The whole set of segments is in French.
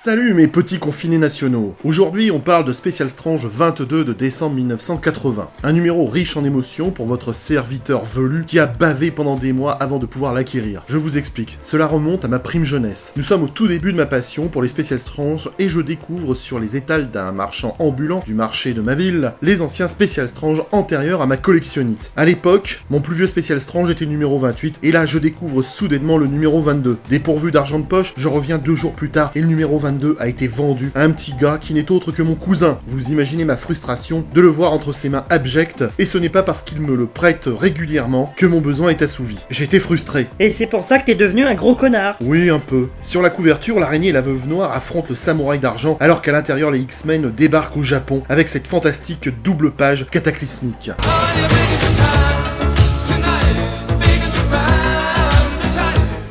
Salut mes petits confinés nationaux. Aujourd'hui on parle de Special Strange 22 de décembre 1980. Un numéro riche en émotions pour votre serviteur velu qui a bavé pendant des mois avant de pouvoir l'acquérir. Je vous explique, cela remonte à ma prime jeunesse. Nous sommes au tout début de ma passion pour les Special Strange et je découvre sur les étals d'un marchand ambulant du marché de ma ville les anciens Special Strange antérieurs à ma collectionnite. À l'époque, mon plus vieux Special Strange était le numéro 28 et là je découvre soudainement le numéro 22. Dépourvu d'argent de poche, je reviens 2 jours plus tard et le numéro 22 a été vendu à un petit gars qui n'est autre que mon cousin. Vous imaginez ma frustration de le voir entre ses mains abjectes, et ce n'est pas parce qu'il me le prête régulièrement que mon besoin est assouvi. J'étais frustré. Et c'est pour ça que t'es devenu un gros connard. Oui, un peu. Sur la couverture, l'araignée et la veuve noire affrontent le samouraï d'argent, alors qu'à l'intérieur, les X-Men débarquent au Japon avec cette fantastique double page cataclysmique.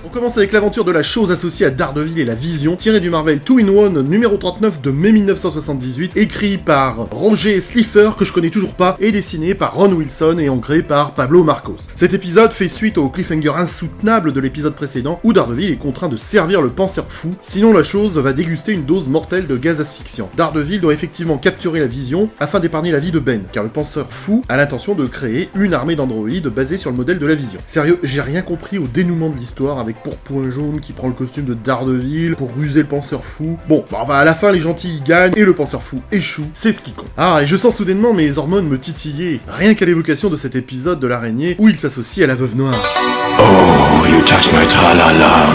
On commence avec l'aventure de la chose associée à Daredevil et la Vision, tirée du Marvel 2-in-1 numéro 39 de mai 1978, écrit par Roger Slifer, que je connais toujours pas, et dessiné par Ron Wilson et ancré par Pablo Marcos. Cet épisode fait suite au cliffhanger insoutenable de l'épisode précédent, où Daredevil est contraint de servir le penseur fou, sinon la chose va déguster une dose mortelle de gaz asphyxiant. Daredevil doit effectivement capturer la Vision afin d'épargner la vie de Ben, car le penseur fou a l'intention de créer une armée d'androïdes basée sur le modèle de la Vision. Sérieux, j'ai rien compris au dénouement de l'histoire avec pour point jaune qui prend le costume de Daredevil pour ruser le penseur fou. Bon, à la fin les gentils gagnent et le penseur fou échoue, c'est ce qui compte. Ah, et je sens soudainement mes hormones me titiller, rien qu'à l'évocation de cet épisode de l'araignée où il s'associe à la veuve noire. Oh, you touch my tra-la-la.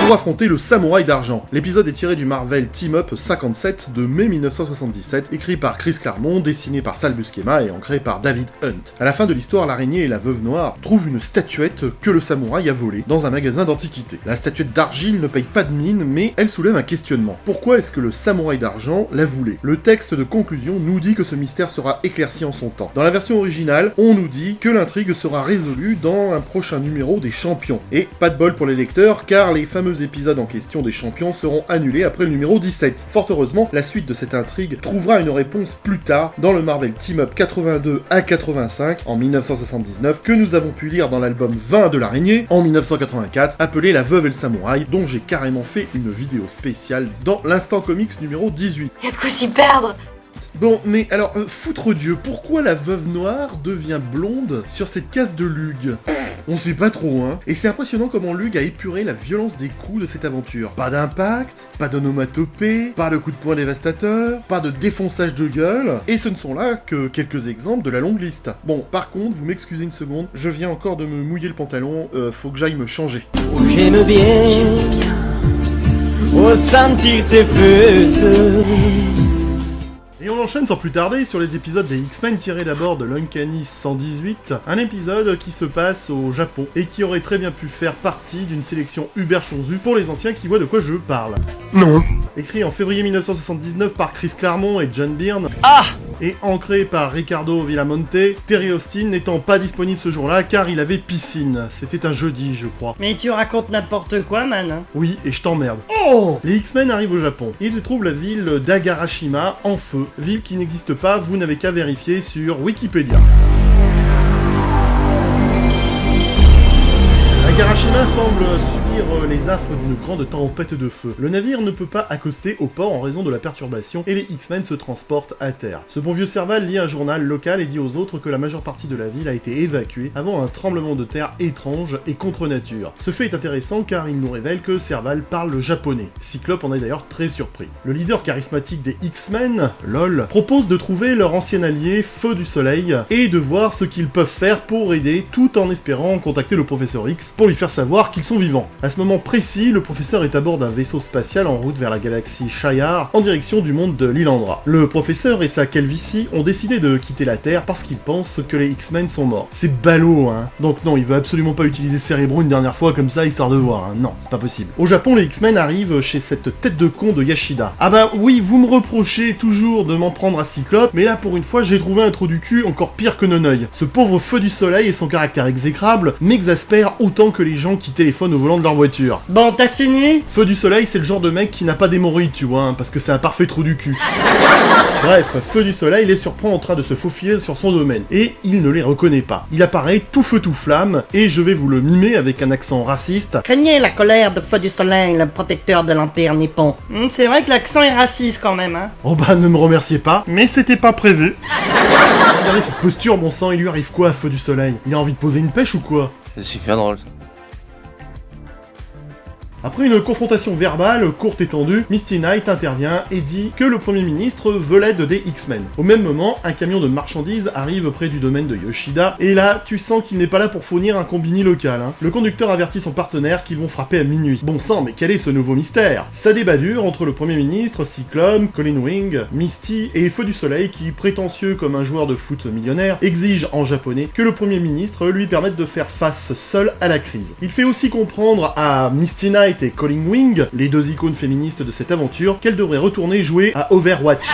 Pour affronter le samouraï d'argent. L'épisode est tiré du Marvel Team Up 57 de mai 1977, écrit par Chris Claremont, dessiné par Sal Buscema et ancré par David Hunt. À la fin de l'histoire, l'araignée et la veuve noire trouvent une statuette que le samouraï a volée dans un magasin d'antiquités. La statuette d'argile ne paye pas de mine, mais elle soulève un questionnement. Pourquoi est-ce que le samouraï d'argent la voulait? Le texte de conclusion nous dit que ce mystère sera éclairci en son temps. Dans la version originale, on nous dit que l'intrigue sera résolue dans un prochain numéro des Champions. Et pas de bol pour les lecteurs, car les fameux épisodes en question des Champions seront annulés après le numéro 17. Fort heureusement, la suite de cette intrigue trouvera une réponse plus tard dans le Marvel Team Up 82 à 85 en 1979 que nous avons pu lire dans l'album 20 de l'araignée en 1984 appelé La Veuve et le Samouraï, dont j'ai carrément fait une vidéo spéciale dans l'Instant Comics numéro 18. Y'a de quoi s'y perdre. Bon, mais alors, foutre Dieu, pourquoi la veuve noire devient blonde sur cette case de Lug? On sait pas trop, hein. Et c'est impressionnant comment Lug a épuré la violence des coups de cette aventure. Pas d'impact, pas d'onomatopée, pas de coups de poing dévastateurs, pas de défonçage de gueule, et ce ne sont là que quelques exemples de la longue liste. Bon, par contre, vous m'excusez une seconde, je viens encore de me mouiller le pantalon, faut que j'aille me changer. Oh, j'aime bien. Oh, sentir tes feux. Et on enchaîne sans plus tarder sur les épisodes des X-Men tirés d'abord de l'Uncanny 118, un épisode qui se passe au Japon et qui aurait très bien pu faire partie d'une sélection Hubert Chonzu pour les anciens qui voient de quoi je parle. Non. Écrit en février 1979 par Chris Claremont et John Byrne, et ancré par Ricardo Villamonte, Terry Austin n'étant pas disponible ce jour-là car il avait piscine. C'était un jeudi, je crois. Mais tu racontes n'importe quoi, man. Oui, et je t'emmerde. Oh! Les X-Men arrivent au Japon. Ils trouvent la ville d'Agarashima en feu. Ville qui n'existe pas, vous n'avez qu'à vérifier sur Wikipédia. Agarashima semble subir les affres d'une grande tempête de feu. Le navire ne peut pas accoster au port en raison de la perturbation et les X-Men se transportent à terre. Ce bon vieux Serval lit un journal local et dit aux autres que la majeure partie de la ville a été évacuée avant un tremblement de terre étrange et contre nature. Ce fait est intéressant car il nous révèle que Serval parle le japonais. Cyclope en est d'ailleurs très surpris. Le leader charismatique des X-Men, LOL, propose de trouver leur ancien allié Feu du Soleil et de voir ce qu'ils peuvent faire pour aider tout en espérant contacter le professeur X pour lui faire savoir qu'ils sont vivants. À ce moment précis, le professeur est à bord d'un vaisseau spatial en route vers la galaxie Shi'ar, en direction du monde de Lilandra. Le professeur et sa calvitie ont décidé de quitter la Terre parce qu'ils pensent que les X-Men sont morts. C'est ballot, hein. Donc non, il veut absolument pas utiliser Cerebro une dernière fois comme ça, histoire de voir, hein. Non, c'est pas possible. Au Japon, les X-Men arrivent chez cette tête de con de Yashida. Ah bah oui, vous me reprochez toujours de m'en prendre à Cyclope, mais là pour une fois, j'ai trouvé un trou du cul encore pire que Noneuil. Ce pauvre Feu du Soleil et son caractère exécrable m'exaspèrent autant que les gens qui téléphonent au volant de leur leur voiture. Bon, t'as fini? Feu du Soleil, c'est le genre de mec qui n'a pas d'hémorroïdes, tu vois, hein, parce que c'est un parfait trou du cul. Bref, Feu du Soleil les surprend en train de se faufiler sur son domaine, et il ne les reconnaît pas. Il apparaît tout feu tout flamme, et je vais vous le mimer avec un accent raciste. Craignez la colère de Feu du Soleil, le protecteur de l'Empire nippon. C'est vrai que l'accent est raciste quand même, hein. Oh bah ne me remerciez pas, mais c'était pas prévu. Regardez cette posture, bon sang, il lui arrive quoi à Feu du Soleil? Il a envie de poser une pêche ou quoi? C'est super drôle. Après une confrontation verbale courte et tendue, Misty Knight intervient et dit que le Premier ministre veut l'aide des X-Men. Au même moment, un camion de marchandises arrive près du domaine de Yoshida, et là, tu sens qu'il n'est pas là pour fournir un combini local. Hein. Le conducteur avertit son partenaire qu'ils vont frapper à minuit. Bon sang, mais quel est ce nouveau mystère? Ça débat dur entre le Premier ministre, Cyclope, Colin Wing, Misty et Feu du Soleil qui, prétentieux comme un joueur de foot millionnaire, exige en japonais que le Premier ministre lui permette de faire face seul à la crise. Il fait aussi comprendre à Misty Knight et Colin Wing, les deux icônes féministes de cette aventure, qu'elles devraient retourner jouer à Overwatch.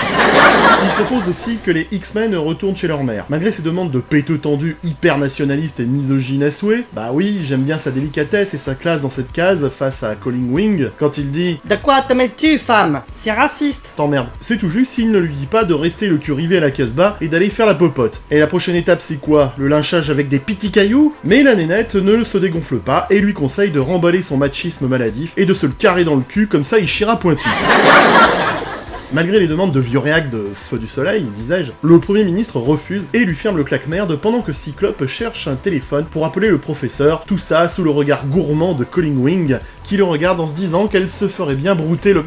Il propose aussi que les X-Men retournent chez leur mère. Malgré ses demandes de péteux tendus hyper nationalistes et misogynes à souhait, bah oui, j'aime bien sa délicatesse et sa classe dans cette case face à Colin Wing, quand il dit De quoi te mêles-tu, femme? C'est raciste. t'emmerdes. C'est tout juste s'il ne lui dit pas de rester le cul rivé à la casbah et d'aller faire la popote. Et la prochaine étape c'est quoi? Le lynchage avec des petits cailloux? Mais la nénette ne se dégonfle pas et lui conseille de remballer son machisme maladif et de se le carrer dans le cul, comme ça il chira pointu. Malgré les demandes de vieux réac de Feu du Soleil, disais-je, le Premier ministre refuse et lui ferme le claque-merde pendant que Cyclope cherche un téléphone pour appeler le professeur, tout ça sous le regard gourmand de Colin Wing, qui le regarde en se disant qu'elle se ferait bien brouter le...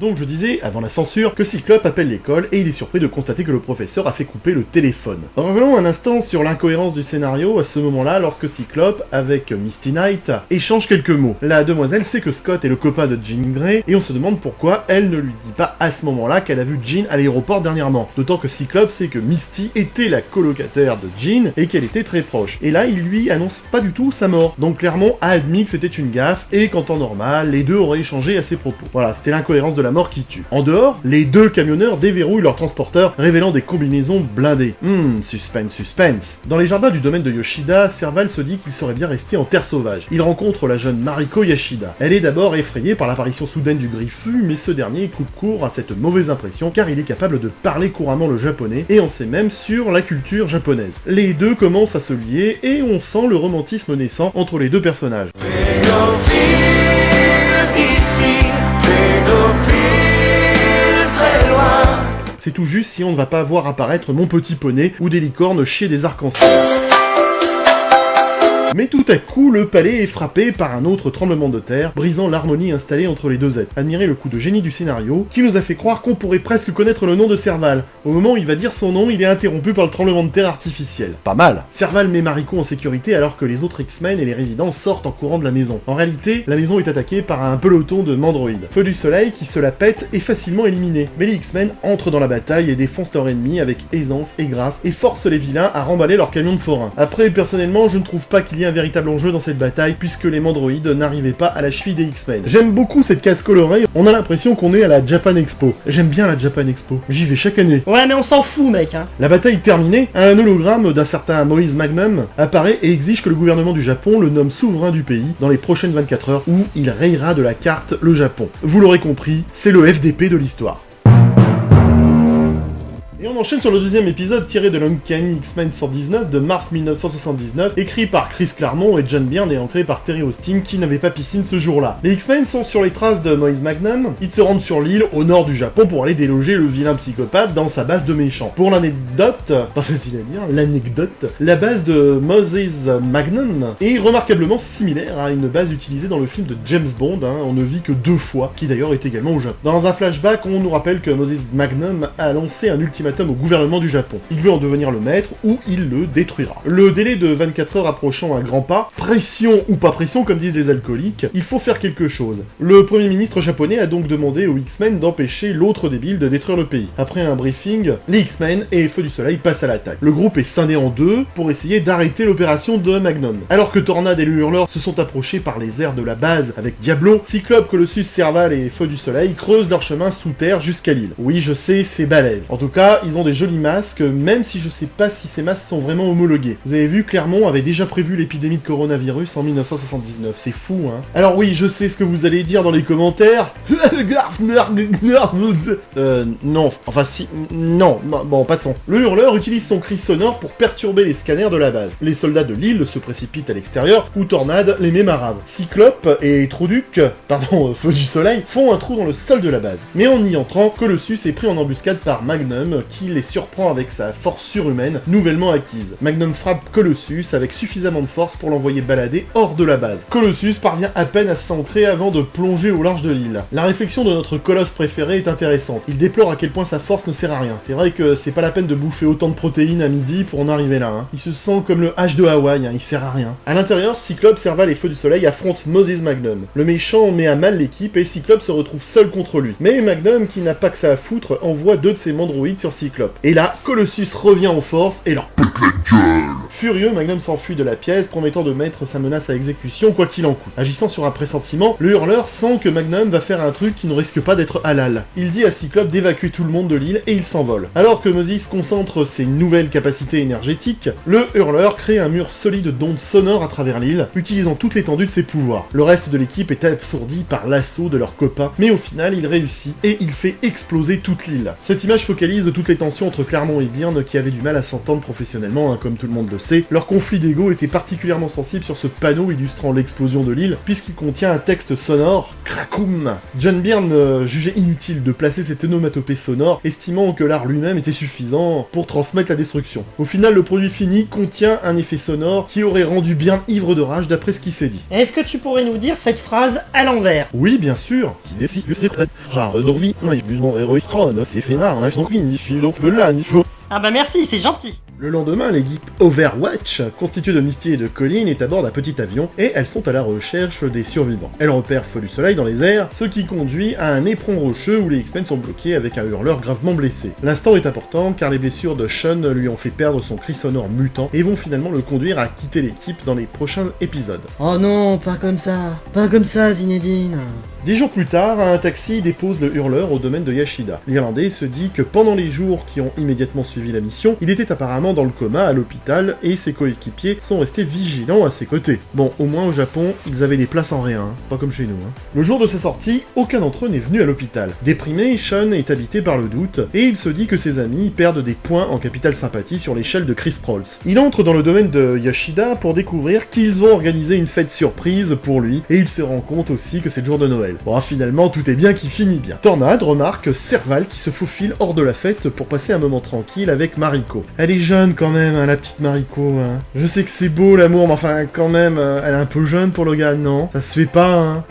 Donc je disais, avant la censure, que Cyclope appelle l'école et il est surpris de constater que le professeur a fait couper le téléphone. Revenons un instant sur l'incohérence du scénario à ce moment-là lorsque Cyclope, avec Misty Knight, échange quelques mots. La demoiselle sait que Scott est le copain de Jean Grey et on se demande pourquoi elle ne lui dit pas à ce moment-là qu'elle a vu Jean à l'aéroport dernièrement. D'autant que Cyclope sait que Misty était la colocataire de Jean et qu'elle était très proche. Et là, il lui annonce pas du tout sa mort. Donc clairement, a admis que c'était une gaffe et qu'en temps normal, les deux auraient échangé à ses propos. Voilà, c'était l'incohérence de la mort qui tue. En dehors, les deux camionneurs déverrouillent leur transporteur, révélant des combinaisons blindées. Suspense, suspense. Dans les jardins du domaine de Yoshida, Serval se dit qu'il serait bien resté en terre sauvage. Il rencontre la jeune Mariko Yashida. Elle est d'abord effrayée par l'apparition soudaine du griffu, mais ce dernier coupe court à cette mauvaise impression car il est capable de parler couramment le japonais et en sait même sur la culture japonaise. Les deux commencent à se lier et on sent le romantisme naissant entre les deux personnages. C'est tout juste si on ne va pas voir apparaître Mon Petit Poney ou des licornes chier des arcs-en-ciel. Mais tout à coup, le palais est frappé par un autre tremblement de terre, brisant l'harmonie installée entre les deux êtres. Admirez le coup de génie du scénario, qui nous a fait croire qu'on pourrait presque connaître le nom de Serval. Au moment où il va dire son nom, il est interrompu par le tremblement de terre artificiel. Pas mal. Serval met Mariko en sécurité alors que les autres X-Men et les résidents sortent en courant de la maison. En réalité, la maison est attaquée par un peloton de mandroïdes. Feu du Soleil, qui se la pète, est facilement éliminé. Mais les X-Men entrent dans la bataille et défoncent leur ennemi avec aisance et grâce, et forcent les vilains à remballer leur camion de forain. Après, personnellement, je ne trouve pas qu'il y ait un véritable enjeu dans cette bataille, puisque les mandroïdes n'arrivaient pas à la cheville des X-Men. J'aime beaucoup cette case colorée, on a l'impression qu'on est à la Japan Expo. J'aime bien la Japan Expo, j'y vais chaque année. Ouais, mais on s'en fout, mec, hein. La bataille terminée, un hologramme d'un certain Moïse Magnum apparaît et exige que le gouvernement du Japon le nomme souverain du pays dans les prochaines 24 heures, où il rayera de la carte le Japon. Vous l'aurez compris, c'est le FDP de l'histoire. Et on enchaîne sur le deuxième épisode tiré de l'Uncanny X-Men 119 de mars 1979, écrit par Chris Claremont et John Byrne et ancré par Terry Austin qui n'avait pas piscine ce jour-là. Les X-Men sont sur les traces de Moïse Magnum, ils se rendent sur l'île au nord du Japon pour aller déloger le vilain psychopathe dans sa base de méchants. Pour l'anecdote, pas facile à dire, l'anecdote, la base de Moses Magnum est remarquablement similaire à une base utilisée dans le film de James Bond, on ne vit que 2 fois, qui d'ailleurs est également au Japon. Dans un flashback, on nous rappelle que Moses Magnum a lancé un ultimatum au gouvernement du Japon. Il veut en devenir le maître ou il le détruira. Le délai de 24 heures approchant à grands pas, pression ou pas pression comme disent les alcooliques, il faut faire quelque chose. Le premier ministre japonais a donc demandé aux X-Men d'empêcher l'autre débile de détruire le pays. Après un briefing, les X-Men et Feu du Soleil passent à l'attaque. Le groupe est scindé en deux pour essayer d'arrêter l'opération de Magnum. Alors que Tornade et le Hurleur se sont approchés par les airs de la base avec Diablo, Cyclope, Colossus, Serval et Feu du Soleil creusent leur chemin sous terre jusqu'à l'île. Oui, je sais, c'est balèze. En tout cas, ça, ils ont des jolis masques, même si je sais pas si ces masques sont vraiment homologués. Vous avez vu, Clermont avait déjà prévu l'épidémie de coronavirus en 1979, c'est fou, hein. Alors oui, je sais ce que vous allez dire dans les commentaires. Non, enfin si, non, bon, passons. Le hurleur utilise son cri sonore pour perturber les scanners de la base. Les soldats de l'île se précipitent à l'extérieur, où Tornade les met marave. Cyclope et Trouduc, Feu du Soleil, font un trou dans le sol de la base. Mais en y entrant, Colossus est pris en embuscade par Magnum, qui les surprend avec sa force surhumaine, nouvellement acquise. Magnum frappe Colossus avec suffisamment de force pour l'envoyer balader hors de la base. Colossus parvient à peine à s'ancrer avant de plonger au large de l'île. La réflexion de notre colosse préféré est intéressante. Il déplore à quel point sa force ne sert à rien. C'est vrai que c'est pas la peine de bouffer autant de protéines à midi pour en arriver là, hein. Il se sent comme le H de Hawaï, hein, il sert à rien. À l'intérieur, Cyclope, Serval et Feu du Soleil affrontent Moses Magnum. Le méchant met à mal l'équipe et Cyclope se retrouve seul contre lui. Mais Magnum, qui n'a pas que ça à foutre, envoie 2 de ses mandroïdes sur Cyclope. Et là, Colossus revient en force et leur pète la gueule. Furieux, Magnum s'enfuit de la pièce, promettant de mettre sa menace à exécution quoi qu'il en coûte. Agissant sur un pressentiment, le hurleur sent que Magnum va faire un truc qui ne risque pas d'être halal. Il dit à Cyclope d'évacuer tout le monde de l'île et il s'envole. Alors que Moses concentre ses nouvelles capacités énergétiques, le hurleur crée un mur solide d'ondes sonores à travers l'île, utilisant toute l'étendue de ses pouvoirs. Le reste de l'équipe est absourdi par l'assaut de leurs copains, mais au final il réussit et il fait exploser toute l'île. Cette image focalise toutes les tensions entre Clermont et Byrne qui avaient du mal à s'entendre professionnellement, hein, comme tout le monde le sait. Leur conflit d'ego était particulièrement sensible sur ce panneau illustrant l'explosion de l'île, puisqu'il contient un texte sonore « Krakoum ». John Byrne jugeait inutile de placer cette onomatopée sonore, estimant que l'art lui-même était suffisant pour transmettre la destruction. Au final, le produit fini contient un effet sonore qui aurait rendu Byrne ivre de rage d'après ce qui s'est dit. Est-ce que tu pourrais nous dire cette phrase à l'envers? Oui, bien sûr. Ah bah merci, c'est gentil. Le lendemain, l'équipe Overwatch, constituée de Misty et de Colleen, est à bord d'un petit avion et elles sont à la recherche des survivants. Elles repèrent Feu du Soleil dans les airs, ce qui conduit à un éperon rocheux où les X-Men sont bloqués avec un hurleur gravement blessé. L'instant est important car les blessures de Sean lui ont fait perdre son cri sonore mutant et vont finalement le conduire à quitter l'équipe dans les prochains épisodes. Oh non, pas comme ça, Zinedine. 10 jours plus tard, un taxi dépose le hurleur au domaine de Yashida. L'Irlandais se dit que pendant les jours qui ont immédiatement suivi la mission, il était apparemment dans le coma à l'hôpital et ses coéquipiers sont restés vigilants à ses côtés. Bon, au moins au Japon, ils avaient des places en rien, hein, pas comme chez nous. Hein. Le jour de sa sortie, aucun d'entre eux n'est venu à l'hôpital. Déprimé, Sean est habité par le doute et il se dit que ses amis perdent des points en capital sympathie sur l'échelle de Chris Prolls. Il entre dans le domaine de Yashida pour découvrir qu'ils ont organisé une fête surprise pour lui et il se rend compte aussi que c'est le jour de Noël. Bon, finalement, tout est bien qui finit bien. Tornade remarque Serval qui se faufile hors de la fête pour passer un moment tranquille avec Mariko. Elle est jeune quand même, hein, la petite Mariko. Hein. Je sais que c'est beau l'amour, mais enfin quand même, elle est un peu jeune pour le gars, non? Ça se fait pas, hein.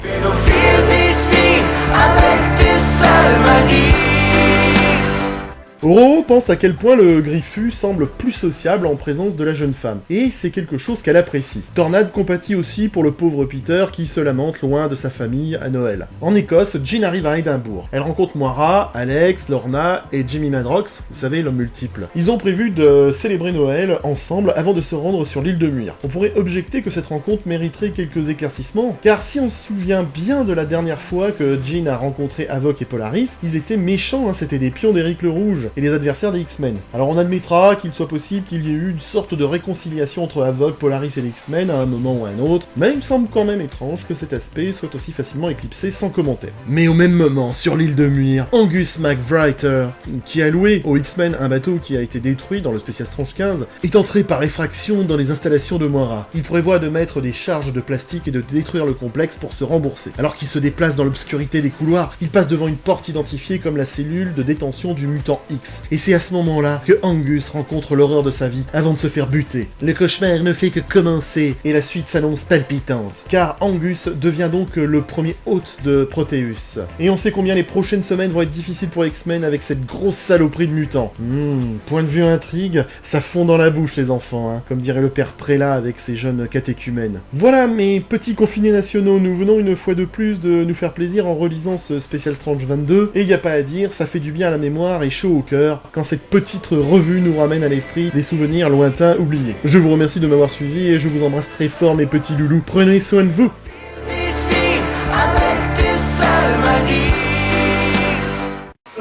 Oro pense à quel point le Griffu semble plus sociable en présence de la jeune femme, et c'est quelque chose qu'elle apprécie. Tornade compatit aussi pour le pauvre Peter qui se lamente loin de sa famille à Noël. En Écosse, Jean arrive à Édimbourg. Elle rencontre Moira, Alex, Lorna et Jimmy Madrox, vous savez, l'homme multiple. Ils ont prévu de célébrer Noël ensemble avant de se rendre sur l'île de Muir. On pourrait objecter que cette rencontre mériterait quelques éclaircissements, car si on se souvient bien de la dernière fois que Jean a rencontré Havok et Polaris, ils étaient méchants, hein, c'était des pions d'Éric le Rouge et les adversaires des X-Men. Alors on admettra qu'il soit possible qu'il y ait eu une sorte de réconciliation entre Havok, Polaris et les X-Men à un moment ou à un autre, mais il me semble quand même étrange que cet aspect soit aussi facilement éclipsé sans commentaire. Mais au même moment, sur l'île de Muir, Angus McWriter, qui a loué aux X-Men un bateau qui a été détruit dans le Special Strange 15, est entré par effraction dans les installations de Moira. Il prévoit de mettre des charges de plastique et de détruire le complexe pour se rembourser. Alors qu'il se déplace dans l'obscurité des couloirs, il passe devant une porte identifiée comme la cellule de détention du mutant X. Et c'est à ce moment-là que Angus rencontre l'horreur de sa vie avant de se faire buter. Le cauchemar ne fait que commencer et la suite s'annonce palpitante, car Angus devient donc le premier hôte de Proteus. Et on sait combien les prochaines semaines vont être difficiles pour X-Men avec cette grosse saloperie de mutants. Point de vue intrigue, ça fond dans la bouche les enfants, hein, comme dirait le père Prélat avec ses jeunes catéchumènes. Voilà mes petits confinés nationaux, nous venons une fois de plus de nous faire plaisir en relisant ce Special Strange 22, et y a pas à dire, ça fait du bien à la mémoire et chaud au cœur quand cette petite revue nous ramène à l'esprit des souvenirs lointains oubliés. Je vous remercie de m'avoir suivi et je vous embrasse très fort mes petits loulous. Prenez soin de vous.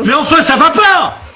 Mais enfin, ça va pas!